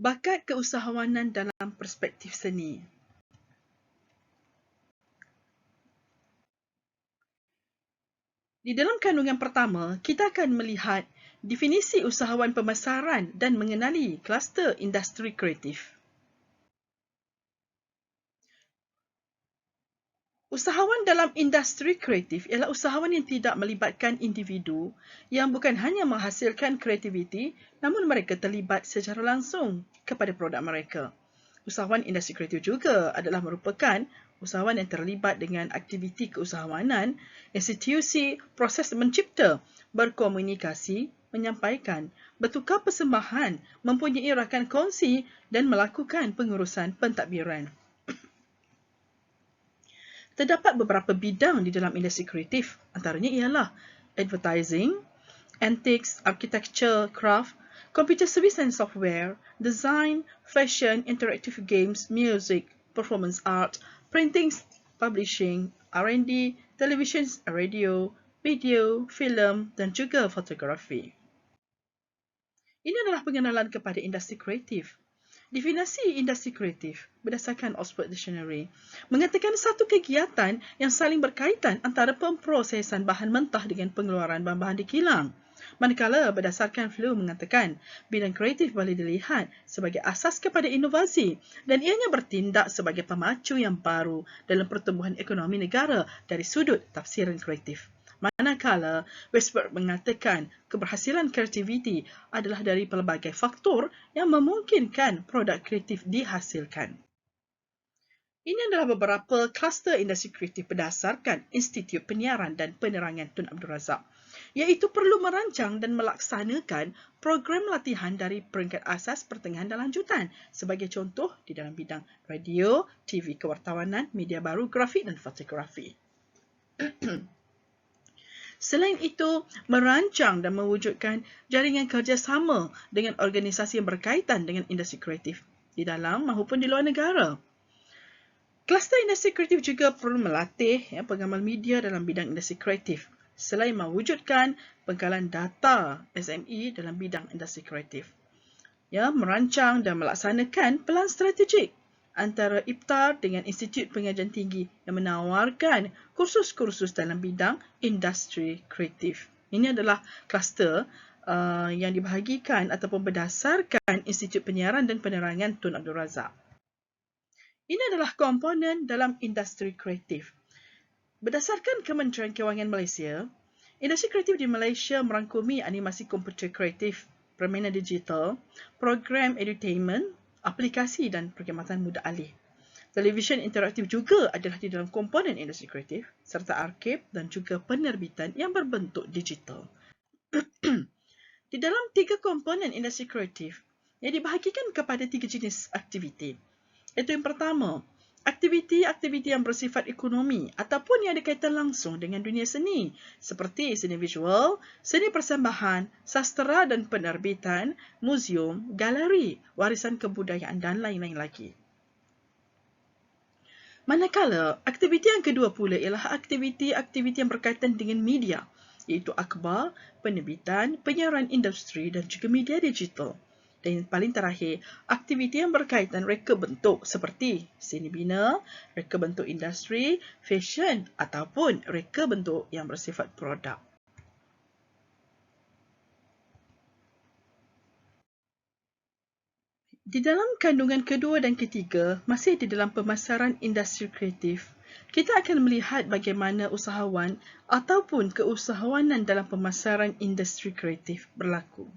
Bakat keusahawanan dalam perspektif seni. Di dalam kandungan pertama, kita akan melihat definisi usahawan pemasaran dan mengenali kluster industri kreatif. Usahawan dalam industri kreatif ialah usahawan yang tidak melibatkan individu yang bukan hanya menghasilkan kreativiti, namun mereka terlibat secara langsung kepada produk mereka. Usahawan industri kreatif juga adalah merupakan usahawan yang terlibat dengan aktiviti keusahawanan, institusi, proses mencipta, berkomunikasi, menyampaikan, bertukar persembahan, mempunyai rakan kongsi dan melakukan pengurusan pentadbiran. Terdapat beberapa bidang di dalam industri kreatif, antaranya ialah advertising, antiques, architecture, craft, computer service and software, design, fashion, interactive games, music, performance art, printing, publishing, R&D, television, radio, video, filem dan juga fotografi. Ini adalah pengenalan kepada industri kreatif. Definisi industri kreatif berdasarkan Oxford Dictionary mengatakan satu kegiatan yang saling berkaitan antara pemprosesan bahan mentah dengan pengeluaran bahan-bahan di kilang. Manakala berdasarkan Flew mengatakan bidang kreatif boleh dilihat sebagai asas kepada inovasi dan ianya bertindak sebagai pemacu yang baru dalam pertumbuhan ekonomi negara dari sudut tafsiran kreatif. Manakala Westberg mengatakan keberhasilan kreativiti adalah dari pelbagai faktor yang memungkinkan produk kreatif dihasilkan. Ini adalah beberapa kluster industri kreatif berdasarkan Institut Penyiaran dan Penerangan Tun Abdul Razak, iaitu perlu merancang dan melaksanakan program latihan dari peringkat asas, pertengahan dan lanjutan sebagai contoh di dalam bidang radio, TV kewartawanan, media baru, grafik dan fotografi. Selain itu, merancang dan mewujudkan jaringan kerjasama dengan organisasi yang berkaitan dengan industri kreatif di dalam maupun di luar negara. Kluster industri kreatif juga perlu melatih pengamal media dalam bidang industri kreatif selain mewujudkan pengkalan data SME dalam bidang industri kreatif. Merancang dan melaksanakan pelan strategik antara IPTAR dengan Institut Pengajian Tinggi yang menawarkan kursus-kursus dalam bidang industri kreatif. Ini adalah kluster yang dibahagikan ataupun berdasarkan Institut Penyiaran dan Penerangan Tun Abdul Razak. Ini adalah komponen dalam industri kreatif. Berdasarkan Kementerian Kewangan Malaysia, industri kreatif di Malaysia merangkumi animasi komputer kreatif, permainan digital, program edutainment, aplikasi dan perkhidmatan mudah alih. Televisyen interaktif juga adalah di dalam komponen industri kreatif, serta arkib dan juga penerbitan yang berbentuk digital. Di dalam 3 komponen industri kreatif, yang dibahagikan kepada 3 jenis aktiviti. Iaitu yang pertama, aktiviti-aktiviti yang bersifat ekonomi ataupun yang ada kaitan langsung dengan dunia seni seperti seni visual, seni persembahan, sastera dan penerbitan, muzium, galeri, warisan kebudayaan dan lain-lain lagi. Manakala, aktiviti yang kedua pula ialah aktiviti-aktiviti yang berkaitan dengan media, iaitu akhbar, penerbitan, penyiaran industri dan juga media digital. Dan yang paling terakhir, aktiviti yang berkaitan reka bentuk seperti seni bina, reka bentuk industri, fashion ataupun reka bentuk yang bersifat produk. Di dalam kandungan kedua dan ketiga, masih di dalam pemasaran industri kreatif, kita akan melihat bagaimana usahawan ataupun keusahawanan dalam pemasaran industri kreatif berlaku.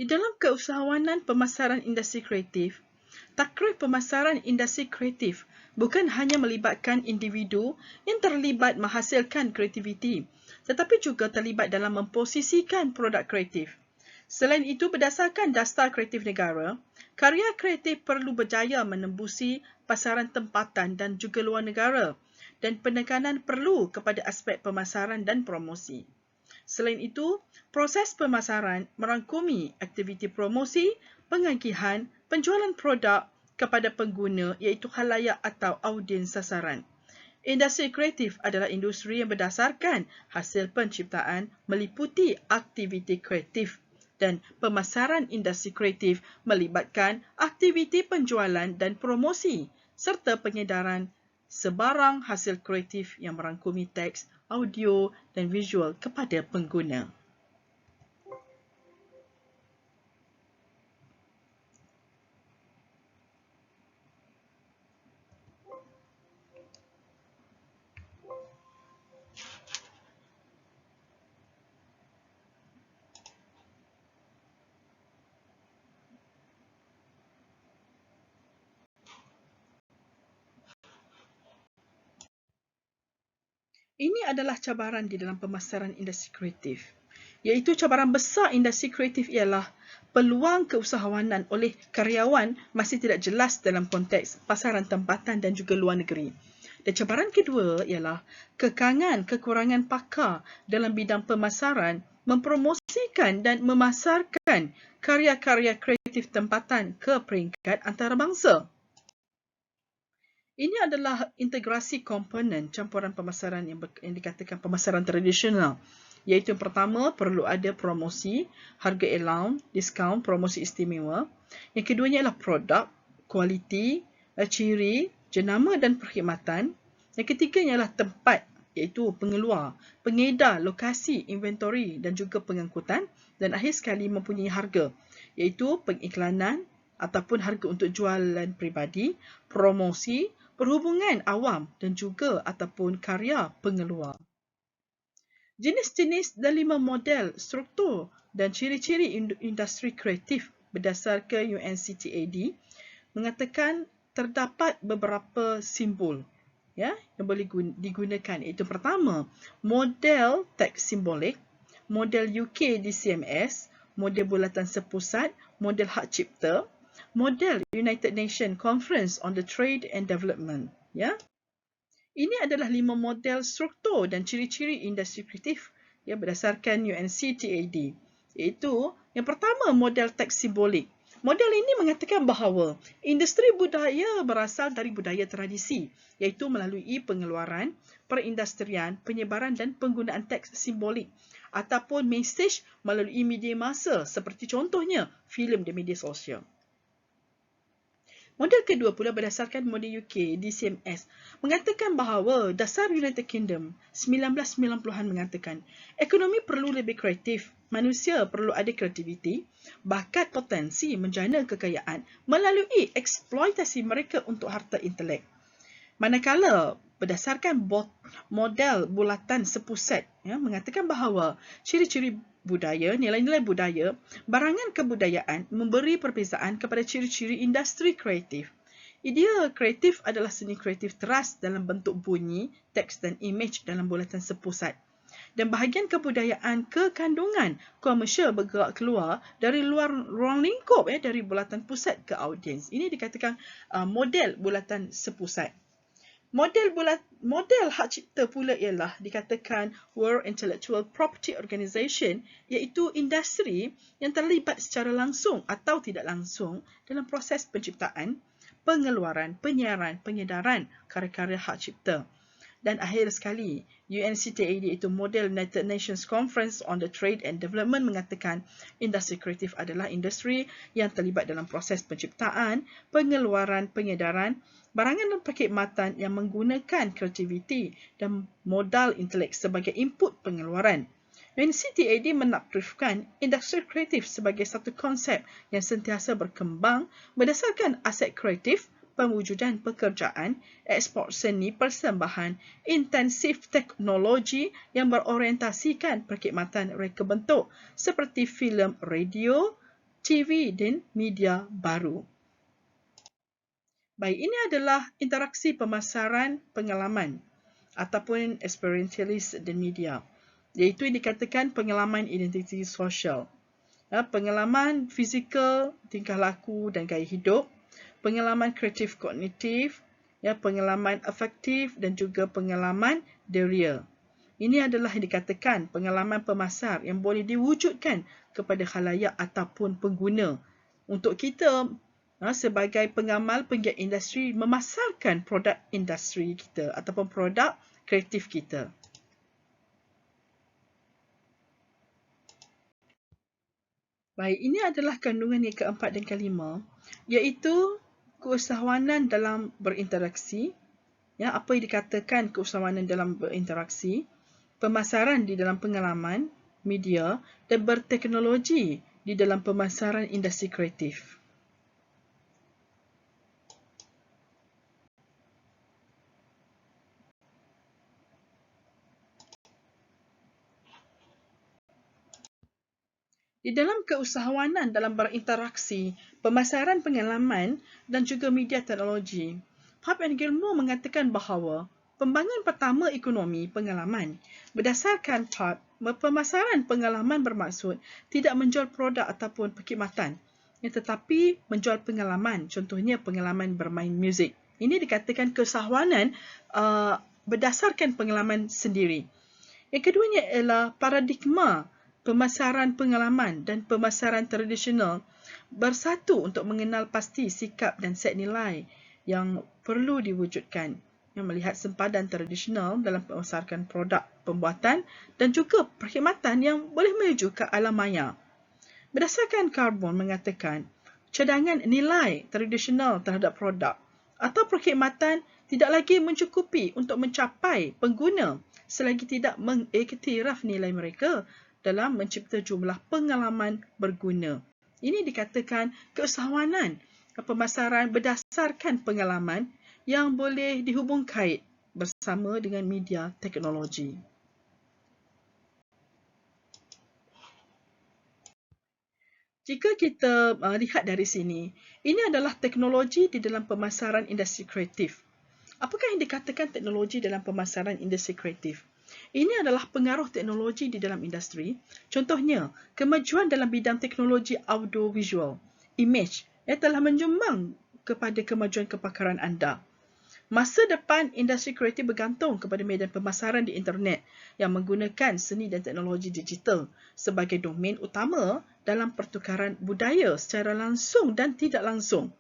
Di dalam keusahawanan pemasaran industri kreatif, Takrif pemasaran industri kreatif bukan hanya melibatkan individu yang terlibat menghasilkan kreativiti, tetapi juga terlibat dalam memposisikan produk kreatif. Selain itu, berdasarkan Daftar Kreatif Negara, karya kreatif perlu berjaya menembusi pasaran tempatan dan juga luar negara, dan penekanan perlu kepada aspek pemasaran dan promosi. Selain itu, proses pemasaran merangkumi aktiviti promosi, pengagihan, penjualan produk kepada pengguna iaitu khalayak atau audiens sasaran. Industri kreatif adalah industri yang berdasarkan hasil penciptaan meliputi aktiviti kreatif, dan pemasaran industri kreatif melibatkan aktiviti penjualan dan promosi serta pengedaran sebarang hasil kreatif yang merangkumi teks, audio dan visual kepada pengguna. Ini adalah cabaran di dalam pemasaran industri kreatif. Iaitu cabaran besar industri kreatif ialah peluang keusahawanan oleh karyawan masih tidak jelas dalam konteks pasaran tempatan dan juga luar negeri. Dan cabaran kedua ialah kekurangan pakar dalam bidang pemasaran mempromosikan dan memasarkan karya-karya kreatif tempatan ke peringkat antarabangsa. Ini adalah integrasi komponen campuran pemasaran yang dikatakan pemasaran tradisional. Iaitu yang pertama, perlu ada promosi, harga elam, diskaun, promosi istimewa. Yang keduanya adalah produk, kualiti, ciri, jenama dan perkhidmatan. Yang ketiganya adalah tempat, iaitu pengeluar, pengedar, lokasi, inventori dan juga pengangkutan. Dan akhir sekali mempunyai harga, iaitu pengiklanan ataupun harga untuk jualan peribadi, promosi, perhubungan awam dan juga ataupun karya pengeluar. Jenis-jenis dan 5 model struktur dan ciri-ciri industri kreatif berdasarkan UNCTAD mengatakan terdapat beberapa simbol yang boleh digunakan, iaitu pertama, model teks simbolik, model UK DCMS, model bulatan sepusat, model hak cipta, model United Nations Conference on the Trade and Development. Ya, ini adalah 5 model struktur dan ciri-ciri industri kreatif berdasarkan UNCTAD. Iaitu yang pertama, model teks simbolik. Model ini mengatakan bahawa industri budaya berasal dari budaya tradisi, iaitu melalui pengeluaran, perindustrian, penyebaran dan penggunaan teks simbolik ataupun mesej melalui media massa seperti contohnya filem dan media sosial. Model kedua pula berdasarkan model UK DCMS mengatakan bahawa dasar United Kingdom 1990-an mengatakan ekonomi perlu lebih kreatif, manusia perlu ada kreativiti, bakat, potensi menjana kekayaan melalui eksploitasi mereka untuk harta intelek. Manakala berdasarkan model bulatan sepusat mengatakan bahawa ciri-ciri budaya, nilai-nilai budaya, barangan kebudayaan memberi perbezaan kepada ciri-ciri industri kreatif. Idea kreatif adalah seni kreatif teras dalam bentuk bunyi, teks dan imej dalam bulatan sepusat. Dan bahagian kebudayaan kekandungan komersial bergerak keluar dari luar ruang lingkup dari bulatan pusat ke audiens. Ini dikatakan model bulatan sepusat. Model hak cipta pula ialah dikatakan World Intellectual Property Organization, iaitu industri yang terlibat secara langsung atau tidak langsung dalam proses penciptaan, pengeluaran, penyiaran, pengedaran karya-karya hak cipta. Dan akhir sekali, UNCTAD iaitu Model United Nations Conference on the Trade and Development mengatakan industri kreatif adalah industri yang terlibat dalam proses penciptaan, pengeluaran, pengedaran, barangan dan perkhidmatan yang menggunakan kreativiti dan modal intelek sebagai input pengeluaran. UNCTAD menakrifkan industri kreatif sebagai satu konsep yang sentiasa berkembang berdasarkan aset kreatif, pewujudan pekerjaan, ekspor seni persembahan, intensif teknologi yang berorientasikan perkhidmatan reka bentuk seperti filem, radio, TV dan media baru. Baik, ini adalah interaksi pemasaran pengalaman ataupun experientialist dan media, iaitu yang dikatakan pengalaman identiti sosial. Pengalaman fizikal, tingkah laku dan gaya hidup, pengalaman kreatif kognitif, pengalaman afektif dan juga pengalaman deria. Ini adalah yang dikatakan pengalaman pemasar yang boleh diwujudkan kepada khalayak ataupun pengguna untuk kita sebagai pengamal penggiat industri memasarkan produk industri kita ataupun produk kreatif kita. Baik, ini adalah kandungan yang keempat dan kelima, iaitu keusahawanan dalam berinteraksi. Apa yang dikatakan keusahawanan dalam berinteraksi, pemasaran di dalam pengalaman, media dan berteknologi di dalam pemasaran industri kreatif. Di dalam keusahawanan dalam berinteraksi, pemasaran pengalaman dan juga media teknologi, Hub and Gilmore mengatakan bahawa pembangunan pertama ekonomi pengalaman berdasarkan Hub, pemasaran pengalaman bermaksud tidak menjual produk ataupun perkhidmatan, tetapi menjual pengalaman, contohnya pengalaman bermain muzik. Ini dikatakan keusahawanan berdasarkan pengalaman sendiri. Yang keduanya ialah paradigma pemasaran pengalaman dan pemasaran tradisional bersatu untuk mengenal pasti sikap dan set nilai yang perlu diwujudkan, yang melihat sempadan tradisional dalam memasarkan produk pembuatan dan juga perkhidmatan yang boleh menuju ke alam maya. Berdasarkan Carbon mengatakan, cadangan nilai tradisional terhadap produk atau perkhidmatan tidak lagi mencukupi untuk mencapai pengguna selagi tidak mengiktiraf nilai mereka dalam mencipta jumlah pengalaman berguna. Ini dikatakan keusahawanan pemasaran berdasarkan pengalaman yang boleh dihubung kait bersama dengan media teknologi. Jika kita lihat dari sini, ini adalah teknologi di dalam pemasaran industri kreatif. Apakah yang dikatakan teknologi dalam pemasaran industri kreatif? Ini adalah pengaruh teknologi di dalam industri. Contohnya, kemajuan dalam bidang teknologi audiovisual, image, yang telah menyumbang kepada kemajuan kepakaran anda. Masa depan industri kreatif bergantung kepada medan pemasaran di internet yang menggunakan seni dan teknologi digital sebagai domain utama dalam pertukaran budaya secara langsung dan tidak langsung.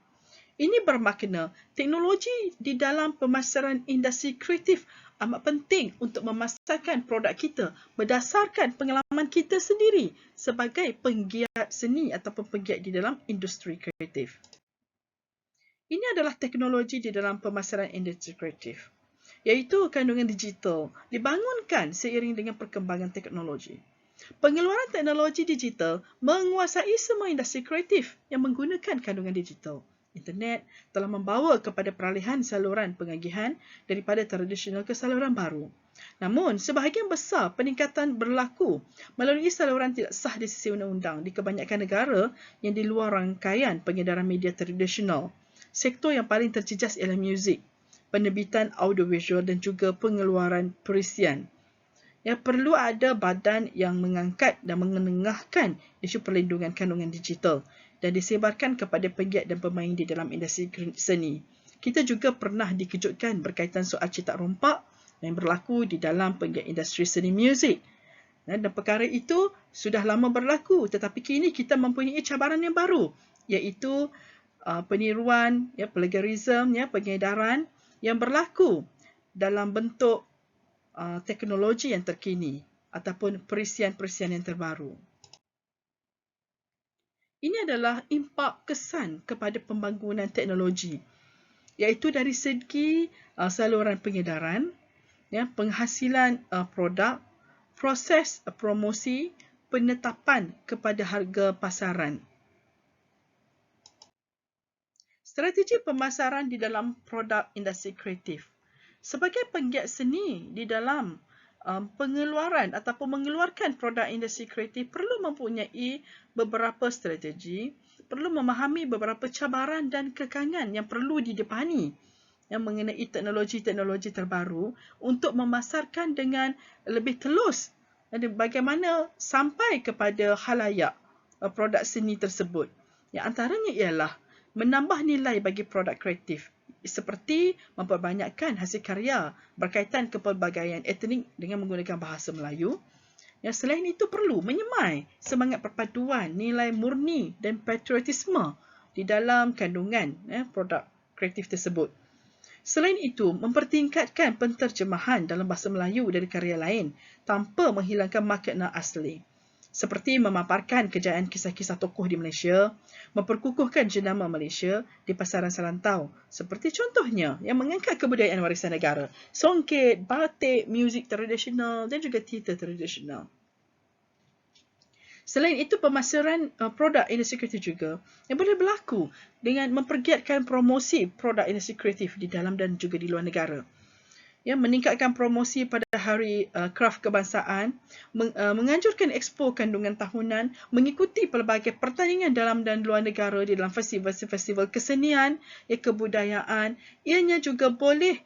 Ini bermakna teknologi di dalam pemasaran industri kreatif amat penting untuk memasarkan produk kita berdasarkan pengalaman kita sendiri sebagai penggiat seni ataupun penggiat di dalam industri kreatif. Ini adalah teknologi di dalam pemasaran industri kreatif, iaitu kandungan digital dibangunkan seiring dengan perkembangan teknologi. Pengeluaran teknologi digital menguasai semua industri kreatif yang menggunakan kandungan digital. Internet telah membawa kepada peralihan saluran pengagihan daripada tradisional ke saluran baru. Namun, sebahagian besar peningkatan berlaku melalui saluran tidak sah di sisi undang-undang di kebanyakan negara yang di luar rangkaian pengedaran media tradisional. Sektor yang paling terjejas ialah muzik, penerbitan audiovisual dan juga pengeluaran perisian. Perlu ada badan yang mengangkat dan mengenengahkan isu perlindungan kandungan digital dan disebarkan kepada penggiat dan pemain di dalam industri seni. Kita juga pernah dikejutkan berkaitan soal cetak rompak yang berlaku di dalam penggiat industri seni muzik. Dan perkara itu sudah lama berlaku, tetapi kini kita mempunyai cabaran yang baru, iaitu peniruan, plagiarism, pengedaran yang berlaku dalam bentuk teknologi yang terkini ataupun perisian-perisian yang terbaru. Ini adalah impak kesan kepada pembangunan teknologi, iaitu dari segi saluran pengedaran, penghasilan produk, proses promosi, penetapan kepada harga pasaran. Strategi pemasaran di dalam produk industri kreatif. Sebagai penggiat seni di dalam pengeluaran ataupun mengeluarkan produk industri kreatif perlu mempunyai beberapa strategi. perlu memahami beberapa cabaran dan kekangan yang perlu didepani yang mengenai teknologi-teknologi terbaru untuk memasarkan dengan lebih telus bagaimana sampai kepada khalayak produk seni tersebut. Yang antaranya ialah menambah nilai bagi produk kreatif seperti memperbanyakkan hasil karya berkaitan kepelbagaian etnik dengan menggunakan bahasa Melayu. Yang selain itu perlu menyemai semangat perpaduan nilai murni dan patriotisme di dalam kandungan produk kreatif tersebut. Selain itu, mempertingkatkan penterjemahan dalam bahasa Melayu dari karya lain tanpa menghilangkan makna asli. Seperti memaparkan kejayaan kisah-kisah tokoh di Malaysia, memperkukuhkan jenama Malaysia di pasaran serantau. Seperti contohnya yang mengangkat kebudayaan warisan negara, songket, batik, muzik tradisional dan juga teater tradisional. Selain itu, pemasaran produk industri kreatif juga yang boleh berlaku dengan mempergiatkan promosi produk industri kreatif di dalam dan juga di luar negara. Ya, meningkatkan promosi pada Hari Kraft Kebangsaan, menganjurkan expo kandungan tahunan, mengikuti pelbagai pertandingan dalam dan luar negara di dalam festival-festival kesenian, kebudayaan. Ianya juga boleh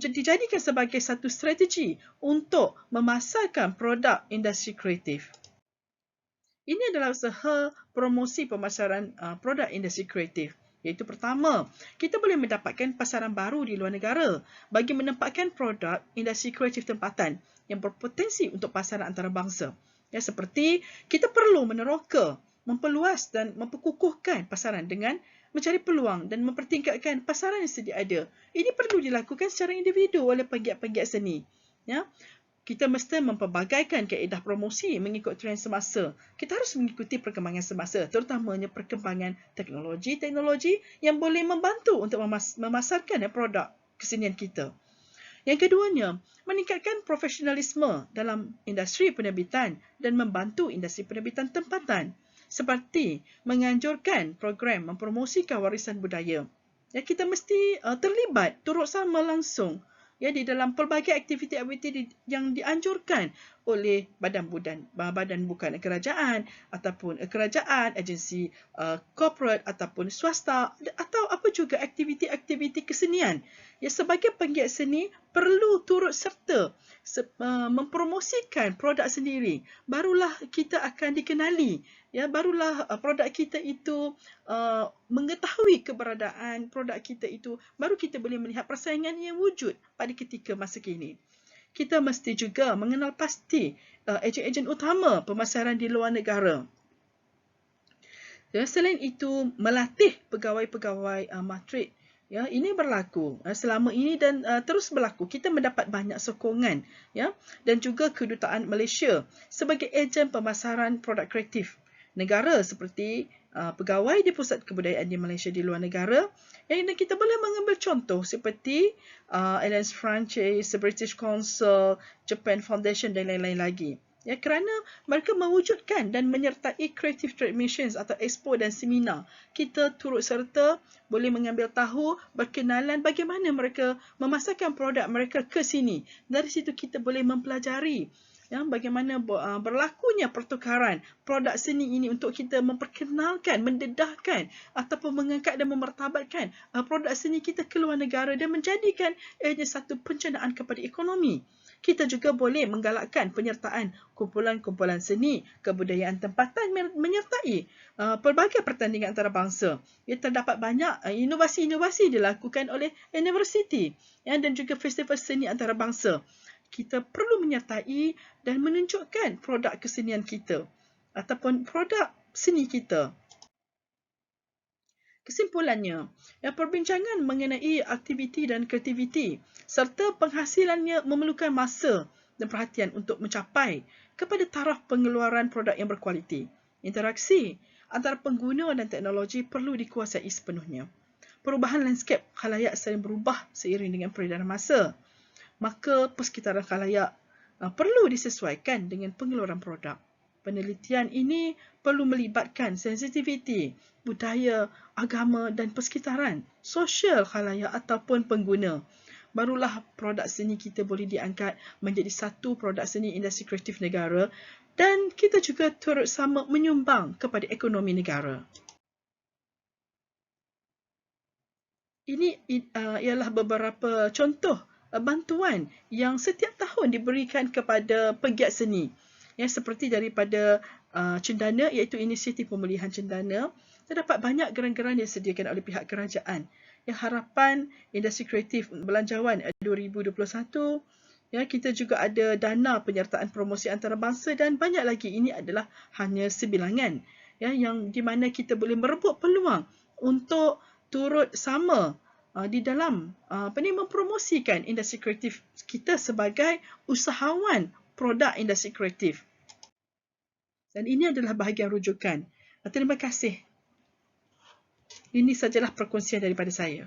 dijadikan sebagai satu strategi untuk memasarkan produk industri kreatif. Ini adalah usaha promosi pemasaran produk industri kreatif. Iaitu pertama, kita boleh mendapatkan pasaran baru di luar negara bagi menempatkan produk industri kreatif tempatan yang berpotensi untuk pasaran antarabangsa. Ya, seperti kita perlu meneroka, memperluas dan memperkukuhkan pasaran dengan mencari peluang dan mempertingkatkan pasaran yang sedia ada. Ini perlu dilakukan secara individu oleh penggiat-penggiat seni. Ya. Kita mesti mempelbagaikan kaedah promosi mengikut trend semasa. Kita harus mengikuti perkembangan semasa, terutamanya perkembangan teknologi-teknologi yang boleh membantu untuk memasarkan produk kesenian kita. Yang keduanya, meningkatkan profesionalisme dalam industri penerbitan dan membantu industri penerbitan tempatan, seperti menganjurkan program mempromosikan warisan budaya. Ya, kita mesti terlibat, turut sama langsung di dalam pelbagai aktiviti-aktiviti yang dianjurkan oleh badan bukan kerajaan ataupun kerajaan, agensi corporate ataupun swasta atau apa juga aktiviti-aktiviti kesenian. Ya, sebagai penggiat seni perlu turut serta mempromosikan produk sendiri. Barulah kita akan dikenali. Ya, barulah produk kita itu mengetahui keberadaan produk kita itu, baru kita boleh melihat persaingan yang wujud pada ketika masa kini. Kita mesti juga mengenal pasti ejen-ejen utama pemasaran di luar negara. Ya, selain itu, melatih pegawai-pegawai matrik. Ya, ini berlaku selama ini dan terus berlaku. Kita mendapat banyak sokongan, ya, dan juga kedutaan Malaysia sebagai ejen pemasaran produk kreatif negara seperti pegawai di Pusat Kebudayaan di Malaysia di luar negara. Yang kita boleh mengambil contoh seperti Alliance Francaise, British Council, Japan Foundation dan lain-lain lagi. Ya, kerana mereka mewujudkan dan menyertai Creative Trade Missions atau expo dan seminar. Kita turut serta boleh mengambil tahu, berkenalan bagaimana mereka memasarkan produk mereka ke sini. Dari situ kita boleh mempelajari bagaimana berlakunya pertukaran produk seni ini untuk kita memperkenalkan, mendedahkan ataupun mengangkat dan memartabatkan produk seni kita ke luar negara dan menjadikan ianya satu pencanaan kepada ekonomi. Kita juga boleh menggalakkan penyertaan kumpulan-kumpulan seni, kebudayaan tempatan menyertai pelbagai pertandingan antarabangsa. Terdapat banyak inovasi-inovasi dilakukan oleh universiti dan juga festival seni antarabangsa. Kita perlu menyertai dan menunjukkan produk kesenian kita ataupun produk seni kita. Kesimpulannya, perbincangan mengenai aktiviti dan kreativiti serta penghasilannya memerlukan masa dan perhatian untuk mencapai kepada taraf pengeluaran produk yang berkualiti. Interaksi antara pengguna dan teknologi perlu dikuasai sepenuhnya. Perubahan lanskap khalayak sering berubah seiring dengan peredaran masa. Maka persekitaran khalayak perlu disesuaikan dengan pengeluaran produk. Penelitian ini perlu melibatkan sensitiviti, budaya, agama dan persekitaran, sosial khalayak ataupun pengguna. Barulah produk seni kita boleh diangkat menjadi satu produk seni industri kreatif negara dan kita juga turut sama menyumbang kepada ekonomi negara. Ini ialah beberapa contoh bantuan yang setiap tahun diberikan kepada pegiat seni. Ya, seperti daripada Cendana, iaitu inisiatif pemulihan Cendana, terdapat banyak geran-geran yang disediakan oleh pihak kerajaan. Yang harapan industri kreatif belanjawan 2021, ya, kita juga ada dana penyertaan promosi antarabangsa dan banyak lagi. Ini adalah hanya sebilangan, ya, yang di mana kita boleh merebut peluang untuk turut sama di dalam mempromosikan industri kreatif kita sebagai usahawan produk industri kreatif. Dan ini adalah bahagian rujukan. Terima kasih. Ini sajalah perkongsian daripada saya.